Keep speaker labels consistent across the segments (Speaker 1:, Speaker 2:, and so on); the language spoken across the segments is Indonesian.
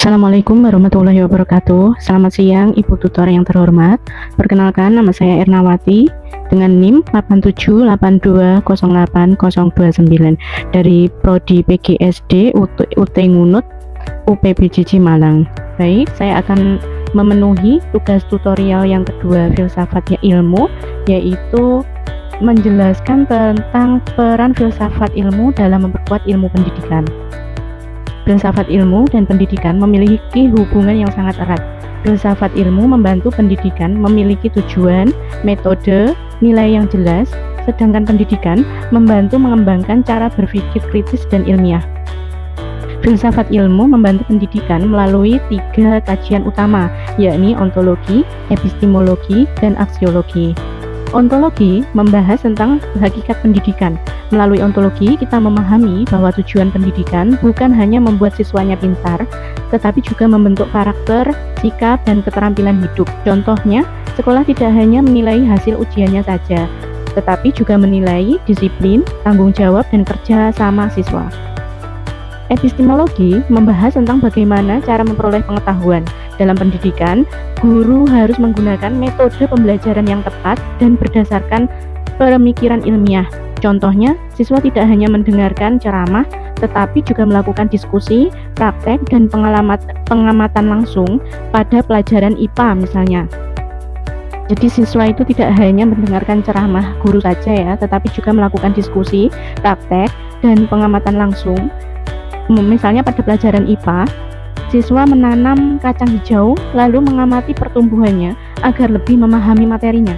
Speaker 1: Assalamualaikum warahmatullahi wabarakatuh. Selamat siang Ibu Tutor yang terhormat. Perkenalkan, nama saya Ernawati dengan NIM 8782080029 dari Prodi PGSD UT Ngunut UPBJJ Malang. Baik, saya akan memenuhi tugas tutorial yang kedua filsafatnya ilmu, yaitu menjelaskan tentang peran filsafat ilmu dalam memperkuat ilmu pendidikan. Filsafat ilmu dan pendidikan memiliki hubungan yang sangat erat. Filsafat ilmu membantu pendidikan memiliki tujuan, metode, nilai yang jelas, sedangkan pendidikan membantu mengembangkan cara berpikir kritis dan ilmiah. Filsafat ilmu membantu pendidikan melalui 3 kajian utama, yakni ontologi, epistemologi, dan aksiologi. Ontologi membahas tentang hakikat pendidikan. Melalui ontologi, kita memahami bahwa tujuan pendidikan bukan hanya membuat siswanya pintar, tetapi juga membentuk karakter, sikap, dan keterampilan hidup. Contohnya, sekolah tidak hanya menilai hasil ujiannya saja, tetapi juga menilai disiplin, tanggung jawab, dan kerja sama siswa. Epistemologi membahas tentang bagaimana cara memperoleh pengetahuan. Dalam pendidikan, guru harus menggunakan metode pembelajaran yang tepat dan berdasarkan pemikiran ilmiah. Contohnya, siswa tidak hanya mendengarkan ceramah, tetapi juga melakukan diskusi, praktek, dan pengamatan langsung pada pelajaran IPA misalnya. Jadi siswa itu tidak hanya mendengarkan ceramah guru saja ya, tetapi juga melakukan diskusi, praktek, dan pengamatan langsung. Misalnya pada pelajaran IPA, siswa menanam kacang hijau lalu mengamati pertumbuhannya agar lebih memahami materinya.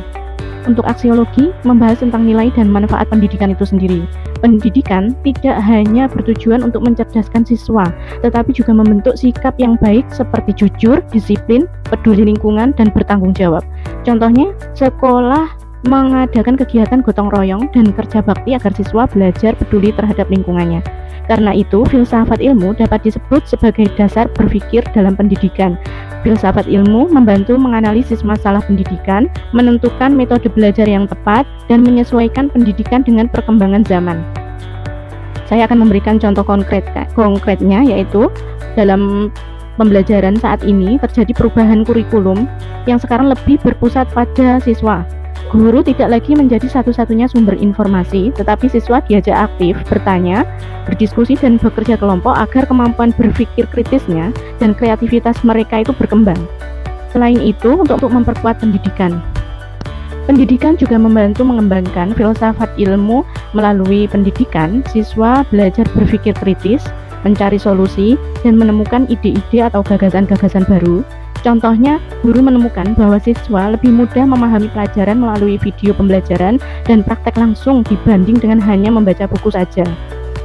Speaker 1: Untuk aksiologi membahas tentang nilai dan manfaat pendidikan itu sendiri. Pendidikan tidak hanya bertujuan untuk mencerdaskan siswa, tetapi juga membentuk sikap yang baik seperti jujur, disiplin, peduli lingkungan, dan bertanggung jawab. Contohnya, sekolah mengadakan kegiatan gotong royong dan kerja bakti agar siswa belajar peduli terhadap lingkungannya. Karena itu, filsafat ilmu dapat disebut sebagai dasar berpikir dalam pendidikan. Filsafat ilmu membantu menganalisis masalah pendidikan, menentukan metode belajar yang tepat, dan menyesuaikan pendidikan dengan perkembangan zaman. Saya akan memberikan contoh konkretnya, yaitu dalam pembelajaran saat ini terjadi perubahan kurikulum yang sekarang lebih berpusat pada siswa. Guru tidak lagi menjadi satu-satunya sumber informasi, tetapi siswa diajak aktif, bertanya, berdiskusi, dan bekerja kelompok agar kemampuan berpikir kritisnya dan kreativitas mereka itu berkembang. Selain itu, untuk memperkuat pendidikan. Pendidikan juga membantu mengembangkan filsafat ilmu. Melalui pendidikan, siswa belajar berpikir kritis, mencari solusi, dan menemukan ide-ide atau gagasan-gagasan baru. Contohnya, guru menemukan bahwa siswa lebih mudah memahami pelajaran melalui video pembelajaran dan praktek langsung dibanding dengan hanya membaca buku saja.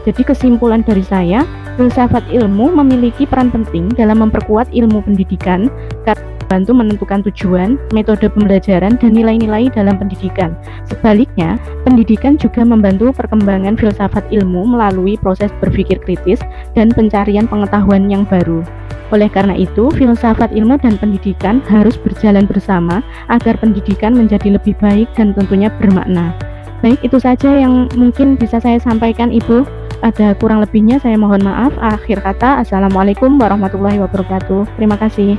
Speaker 1: Jadi kesimpulan dari saya, filsafat ilmu memiliki peran penting dalam memperkuat ilmu pendidikan karena membantu menentukan tujuan, metode pembelajaran, dan nilai-nilai dalam pendidikan. Sebaliknya, pendidikan juga membantu perkembangan filsafat ilmu melalui proses berpikir kritis dan pencarian pengetahuan yang baru. Oleh karena itu, filsafat ilmu dan pendidikan harus berjalan bersama agar pendidikan menjadi lebih baik dan tentunya bermakna. Baik, itu saja yang mungkin bisa saya sampaikan, Ibu. Ada kurang lebihnya saya mohon maaf. Akhir kata, Assalamualaikum warahmatullahi wabarakatuh. Terima kasih.